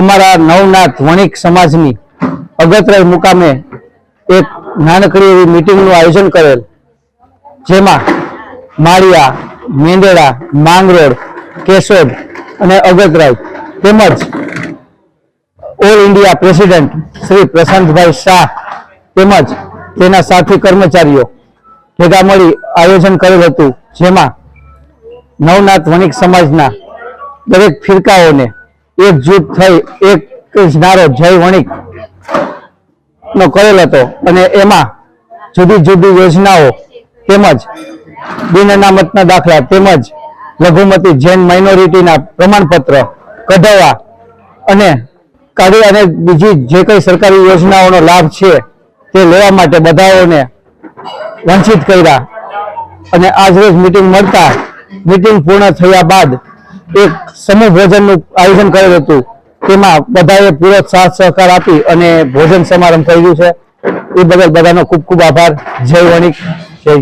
અમારા નવનાથ વણિક સમાજની અગતરાય મુકામે એક નાનકડી એવી મીટિંગનું આયોજન કરેલ, જેમાં માળિયા, મેંદરડા, માંગરોળ, કેશોદ અને અગતરાય તેમજ all India president Shri Prashantbhai Shah તેમજ તેના સાથી કર્મચારીઓ ભેગા મળી આયોજન કરેલ હતું, જેમાં નવનાથ વણિક સમાજના દરેક ફિરકાઓને એકજૂટ થઈ એક જ નારો જય વણિક નો કરેલ હતો અને એમાં જુદી જુદી યોજનાઓ તેમજ બિન અનામતના દાખલા તેમજ લઘુમતી જૈન માઇનોરિટીના પ્રમાણપત્ર કઢાવવા અને બીજી જે કઈ સરકારી યોજનાઓનો લાભ છે તે લેવા માટે બધાઓને વંચિત કર્યા અને આજરોજ મીટિંગ મળતા મીટિંગ પૂર્ણ થયા બાદ એક સમૂહ ભોજનનું આયોજન કરેલ હતું, તેમાં બધાએ પૂરો સાથ સહકાર આપી અને ભોજન સમારંભ કર્યું છે. એ બદલ બધાનો ખૂબ ખૂબ આભાર. જય વણિક, જય